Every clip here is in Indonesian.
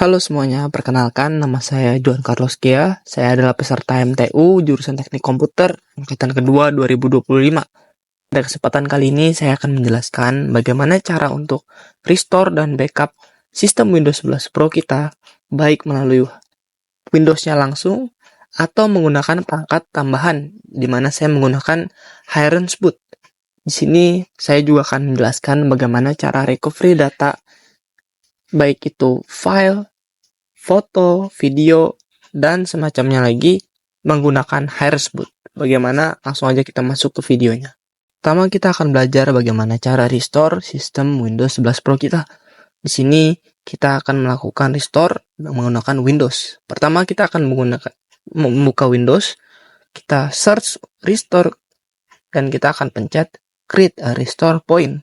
Halo semuanya, perkenalkan nama saya Juan Carlos Gia. Saya adalah peserta MTU jurusan Teknik Komputer angkatan kedua 2025. Pada kesempatan kali ini saya akan menjelaskan bagaimana cara untuk restore dan backup sistem Windows 11 Pro kita, baik melalui Windows-nya langsung atau menggunakan perangkat tambahan, di mana saya menggunakan Hiren's Boot. Di sini saya juga akan menjelaskan bagaimana cara recovery data, baik itu file, foto, video, dan semacamnya lagi menggunakan Hiren's Boot. Bagaimana? Langsung aja kita masuk ke videonya. Pertama kita akan belajar bagaimana cara restore sistem Windows 11 Pro kita. Di sini kita akan melakukan restore menggunakan Windows. Pertama kita akan membuka Windows, kita search restore dan kita akan pencet create a restore point.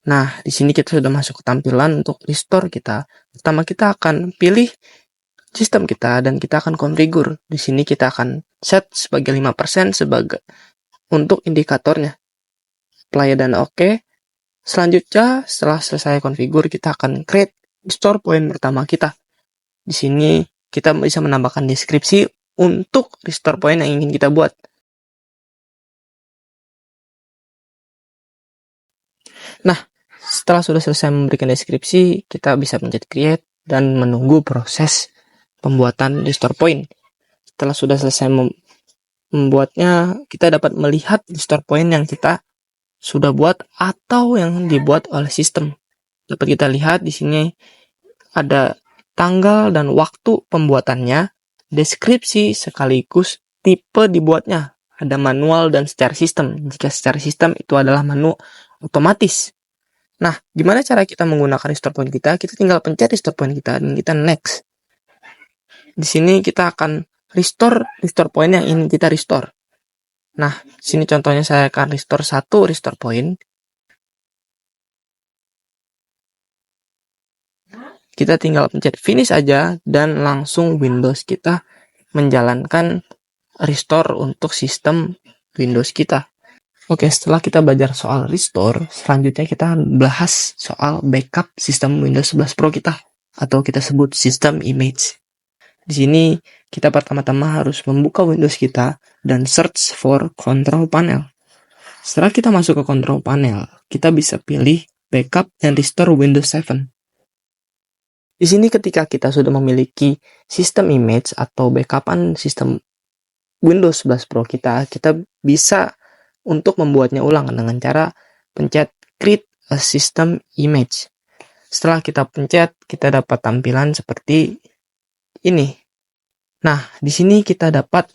Nah, di sini kita sudah masuk ke tampilan untuk restore kita. Pertama kita akan pilih sistem kita dan kita akan configure. Di sini kita akan set sebagai 5% sebagai untuk indikatornya. Apply dan oke. Selanjutnya, setelah selesai configure, kita akan create restore point pertama kita. Di sini kita bisa menambahkan deskripsi untuk restore point yang ingin kita buat. Nah, setelah sudah selesai memberikan deskripsi, kita bisa pencet create dan menunggu proses pembuatan restore point. Setelah sudah selesai membuatnya, kita dapat melihat restore point yang kita sudah buat atau yang dibuat oleh sistem. Dapat kita lihat di sini ada tanggal dan waktu pembuatannya, deskripsi sekaligus tipe dibuatnya. Ada manual dan secara sistem. Jika secara sistem itu adalah menu otomatis. Nah, gimana cara kita menggunakan restore point kita? Kita tinggal pencet restore point kita dan kita next. Di sini kita akan restore point yang ingin kita restore. Nah, sini contohnya saya akan restore satu restore point. Kita tinggal pencet finish aja dan langsung Windows kita menjalankan restore untuk sistem Windows kita. Oke, setelah kita belajar soal restore, selanjutnya kita bahas soal backup sistem Windows 11 Pro kita, atau kita sebut sistem image. Di sini kita pertama-tama harus membuka Windows kita dan search for control panel. Setelah kita masuk ke control panel, kita bisa pilih backup and restore Windows 7. Di sini ketika kita sudah memiliki sistem image atau backupan sistem Windows 11 Pro kita bisa untuk membuatnya ulang dengan cara pencet create a system image. Setelah kita pencet, kita dapat tampilan seperti ini. Nah, di sini kita dapat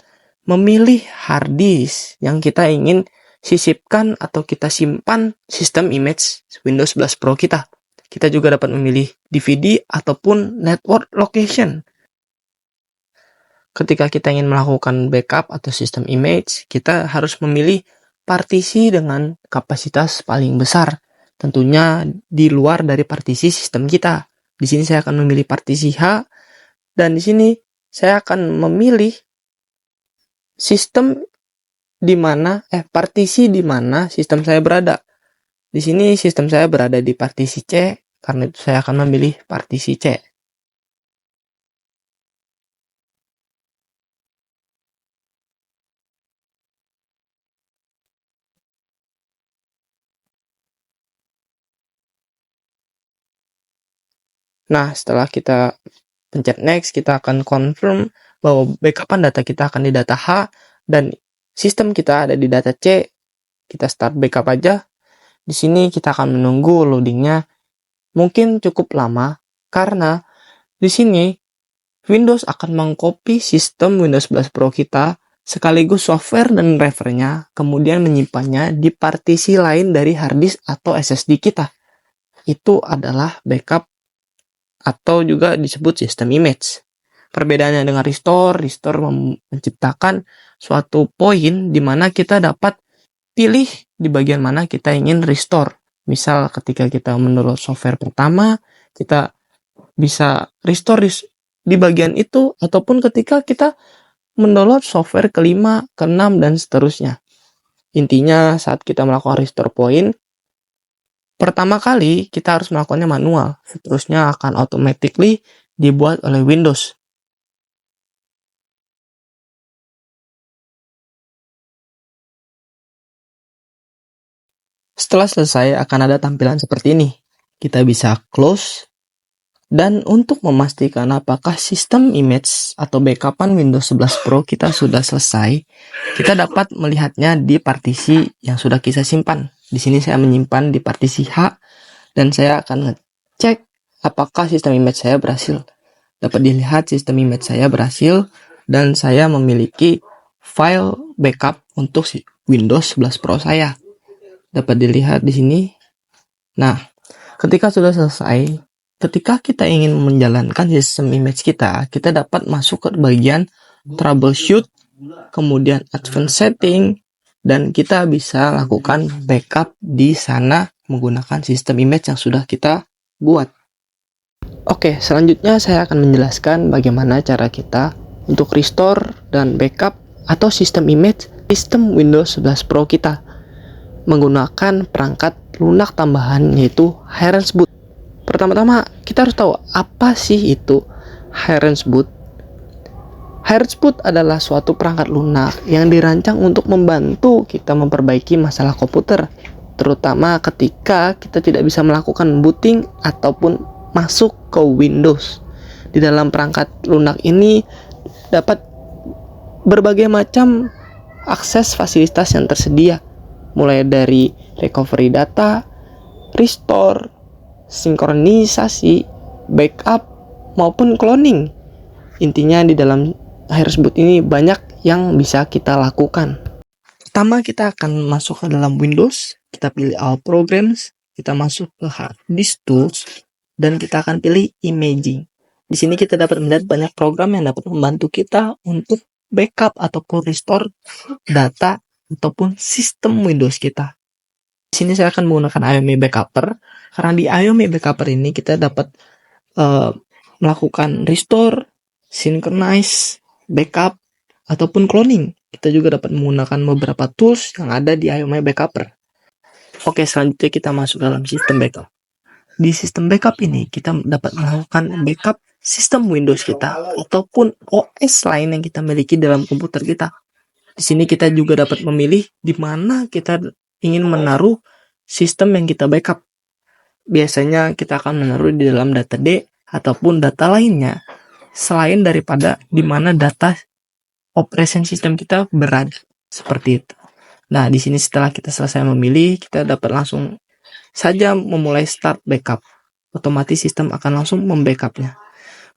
memilih hard disk yang kita ingin sisipkan atau kita simpan sistem image Windows 11 Pro kita. Kita juga dapat memilih DVD ataupun network location. Ketika kita ingin melakukan backup atau sistem image, kita harus memilih partisi dengan kapasitas paling besar. Tentunya di luar dari partisi sistem kita. Di sini saya akan memilih partisi H dan di sini saya akan memilih sistem partisi di mana sistem saya berada. Di sini sistem saya berada di partisi C, karena itu saya akan memilih partisi C. Nah, setelah kita pencet next, kita akan confirm bahwa backupan data kita akan di data H dan sistem kita ada di data C. Kita start backup aja. Di sini kita akan menunggu loadingnya. Mungkin cukup lama karena di sini Windows akan mengcopy sistem Windows 11 Pro kita sekaligus software dan drivernya, kemudian menyimpannya di partisi lain dari hard disk atau SSD kita. Itu adalah backup atau juga disebut sistem image. Perbedaannya dengan restore menciptakan suatu poin di mana kita dapat pilih di bagian mana kita ingin restore. Misal ketika kita mendownload software pertama, kita bisa restore di bagian itu, ataupun ketika kita mendownload software kelima, keenam, dan seterusnya. Intinya saat kita melakukan restore point, Pertama kali kita harus melakukannya manual, seterusnya akan automatically dibuat oleh Windows. Setelah selesai akan ada tampilan seperti ini. Kita bisa close, dan untuk memastikan apakah sistem image atau backupan Windows 11 Pro kita sudah selesai, kita dapat melihatnya di partisi yang sudah kita simpan. Di sini saya menyimpan di partisi H, dan saya akan ngecek apakah sistem image saya berhasil. Dapat dilihat sistem image saya berhasil, dan saya memiliki file backup untuk Windows 11 Pro saya. Dapat dilihat di sini. Nah, ketika sudah selesai, ketika kita ingin menjalankan sistem image kita dapat masuk ke bagian troubleshoot, kemudian advanced setting, dan kita bisa lakukan backup di sana menggunakan sistem image yang sudah kita buat. Oke, selanjutnya saya akan menjelaskan bagaimana cara kita untuk restore dan backup atau sistem image sistem Windows 11 Pro kita menggunakan perangkat lunak tambahan yaitu Herensboot. Pertama-tama kita harus tahu apa sih itu Herensboot. Herensboot adalah suatu perangkat lunak yang dirancang untuk membantu kita memperbaiki masalah komputer, terutama ketika kita tidak bisa melakukan booting ataupun masuk ke Windows. Di dalam perangkat lunak ini dapat berbagai macam akses fasilitas yang tersedia, mulai dari recovery data, restore, sinkronisasi, backup, maupun cloning. Intinya di dalam Herensboot ini banyak yang bisa kita lakukan. Pertama kita akan masuk ke dalam Windows, kita pilih All Programs, kita masuk ke Hard Disk Tools, dan kita akan pilih Imaging. Di sini kita dapat melihat banyak program yang dapat membantu kita untuk backup ataupun restore data ataupun sistem Windows kita. Di sini saya akan menggunakan IOME Backupper, karena di IOME Backupper ini kita dapat melakukan restore, synchronize, backup, ataupun cloning. Kita juga dapat menggunakan beberapa tools yang ada di IOME Backupper. Oke, selanjutnya kita masuk dalam sistem backup. Di sistem backup ini kita dapat melakukan backup sistem Windows kita ataupun OS lain yang kita miliki dalam komputer kita. Di sini kita juga dapat memilih di mana kita ingin menaruh sistem yang kita backup. Biasanya kita akan menaruh di dalam data D ataupun data lainnya selain daripada di mana data operation system kita berada. Seperti itu. Nah, di sini setelah kita selesai memilih, kita dapat langsung saja memulai start backup. Otomatis sistem akan langsung membackupnya.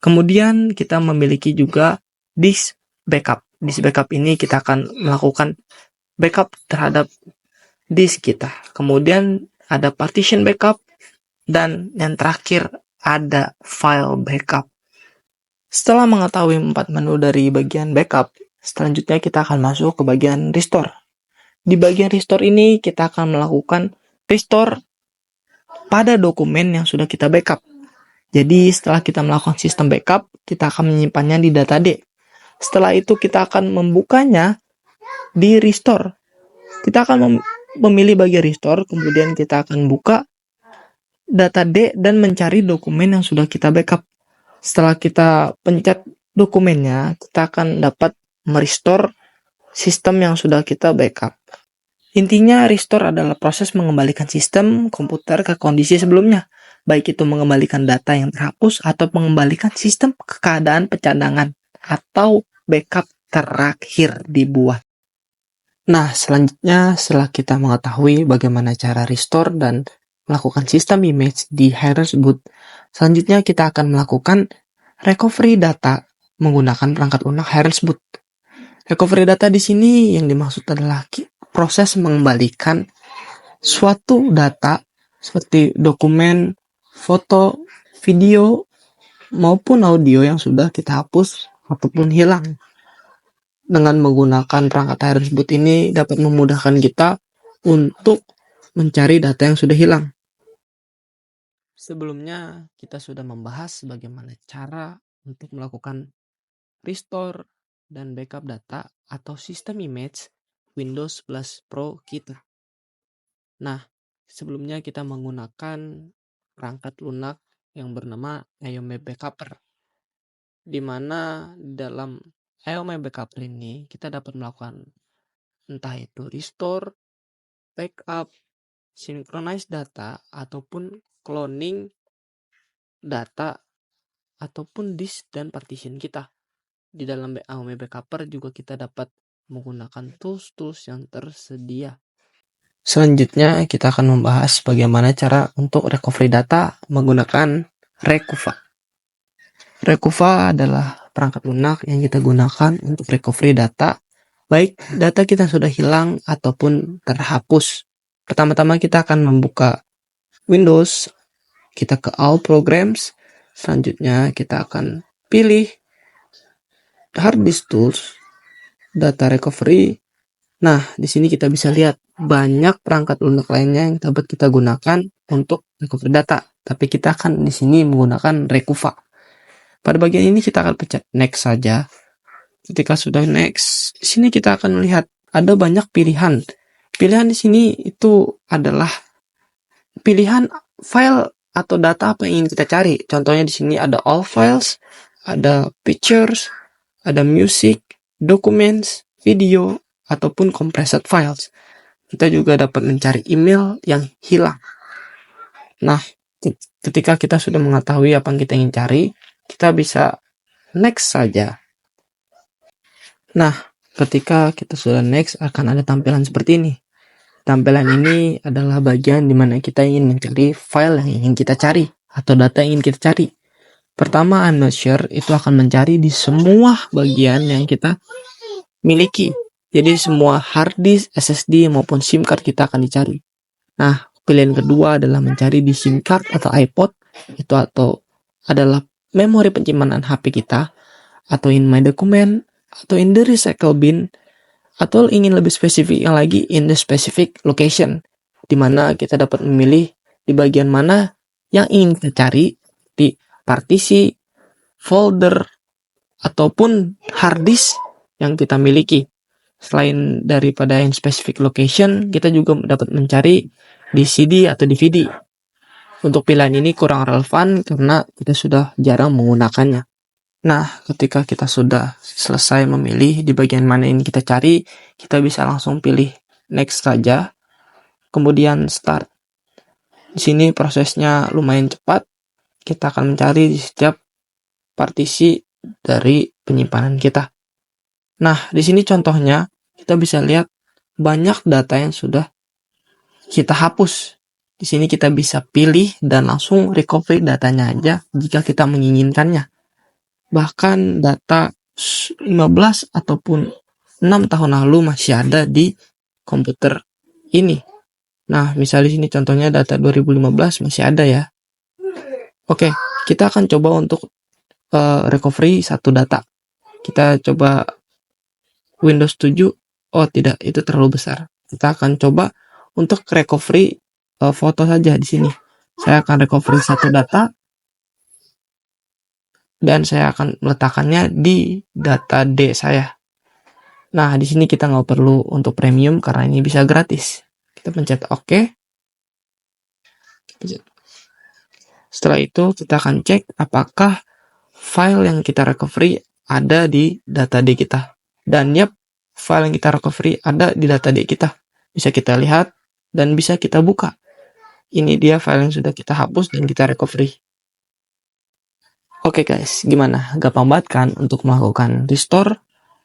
Kemudian kita memiliki juga disk backup. Disk backup ini kita akan melakukan backup terhadap disk kita. Kemudian ada partition backup, dan yang terakhir ada file backup. Setelah mengetahui 4 menu dari bagian backup, selanjutnya kita akan masuk ke bagian restore. Di bagian restore ini kita akan melakukan restore pada dokumen yang sudah kita backup. Jadi setelah kita melakukan sistem backup, kita akan menyimpannya di data D. Setelah itu kita akan membukanya di restore. Kita akan memilih bagian restore, kemudian kita akan buka data D dan mencari dokumen yang sudah kita backup. Setelah kita pencet dokumennya, kita akan dapat merestore sistem yang sudah kita backup. Intinya, restore adalah proses mengembalikan sistem komputer ke kondisi sebelumnya, baik itu mengembalikan data yang terhapus atau mengembalikan sistem ke keadaan pencadangan atau backup terakhir dibuat. Nah, selanjutnya setelah kita mengetahui bagaimana cara restore dan melakukan sistem image di Herensboot, selanjutnya kita akan melakukan recovery data menggunakan perangkat lunak Herensboot. Recovery data di sini yang dimaksud adalah proses mengembalikan suatu data seperti dokumen, foto, video, maupun audio yang sudah kita hapus ataupun hilang. Dengan menggunakan perangkat Herensboot ini dapat memudahkan kita untuk mencari data yang sudah hilang. Sebelumnya kita sudah membahas bagaimana cara untuk melakukan restore dan backup data atau sistem image Windows 11 Pro kita. Nah, Sebelumnya kita menggunakan perangkat lunak yang bernama IOME Backuper, di mana dalam IOME Backuper ini kita dapat melakukan entah itu restore, backup, synchronize data, ataupun cloning data, ataupun disk dan partition kita. Di dalam IOME Backuper juga kita dapat menggunakan tools-tools yang tersedia. Selanjutnya kita akan membahas bagaimana cara untuk recovery data menggunakan Rekuva. Rekuva adalah perangkat lunak yang kita gunakan untuk recovery data, baik data kita sudah hilang ataupun terhapus. Pertama-tama kita akan membuka Windows, kita ke All Programs, selanjutnya kita akan pilih Hard Disk Tools, Data Recovery. Nah, di sini kita bisa lihat banyak perangkat lunak lainnya yang dapat kita gunakan untuk recovery data. Tapi kita akan di sini menggunakan Rekuva. Pada bagian ini kita akan pencet next saja. Ketika sudah next, di sini kita akan melihat ada banyak pilihan. Pilihan di sini itu adalah pilihan file atau data apa yang ingin kita cari. Contohnya di sini ada all files, ada pictures, ada music, documents, video, ataupun compressed files. Kita juga dapat mencari email yang hilang. Nah, ketika kita sudah mengetahui apa yang kita ingin cari, kita bisa next saja. Nah, ketika kita sudah next, akan ada tampilan seperti ini. Tampilan ini adalah bagian di mana kita ingin mencari file yang ingin kita cari atau data yang ingin kita cari. Pertama, I'm not sure itu akan mencari di semua bagian yang kita miliki. Jadi semua hard disk, SSD maupun SIM card kita akan dicari. Nah, pilihan kedua adalah mencari di SIM card atau iPod itu atau adalah memori penyimpanan HP kita, atau in my document, atau in the recycle bin, atau ingin lebih spesifik lagi in the specific location, di mana kita dapat memilih di bagian mana yang ingin kita cari di partisi, folder, ataupun hard disk yang kita miliki. Selain daripada in specific location, kita juga dapat mencari di CD atau DVD. Untuk pilihan ini kurang relevan karena kita sudah jarang menggunakannya. Nah, ketika kita sudah selesai memilih di bagian mana ini kita cari, kita bisa langsung pilih next saja, kemudian start. Di sini prosesnya lumayan cepat. Kita akan mencari di setiap partisi dari penyimpanan kita. Nah, di sini contohnya kita bisa lihat banyak data yang sudah kita hapus. Di sini kita bisa pilih dan langsung recovery datanya aja jika kita menginginkannya. Bahkan data 15 ataupun 6 tahun lalu masih ada di komputer ini. Nah, misalnya di sini contohnya data 2015 masih ada ya. Oke, kita akan coba untuk recovery satu data. Kita coba Windows 7. Oh tidak, itu terlalu besar. Kita akan coba untuk recovery foto saja di sini. Saya akan recovery satu data dan saya akan meletakkannya di data D saya. Nah, di sini kita nggak perlu untuk premium karena ini bisa gratis. Kita pencet OK. Setelah itu kita akan cek apakah file yang kita recovery ada di data D kita. Dan file yang kita recovery ada di data D kita. Bisa kita lihat dan bisa kita buka. Ini dia file yang sudah kita hapus dan kita recovery. Oke guys, gimana? Gampang banget kan untuk melakukan restore,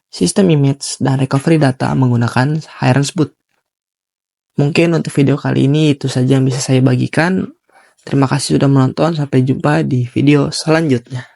system image, dan recovery data menggunakan Hirens Boot. Mungkin untuk video kali ini itu saja yang bisa saya bagikan. Terima kasih sudah menonton, sampai jumpa di video selanjutnya.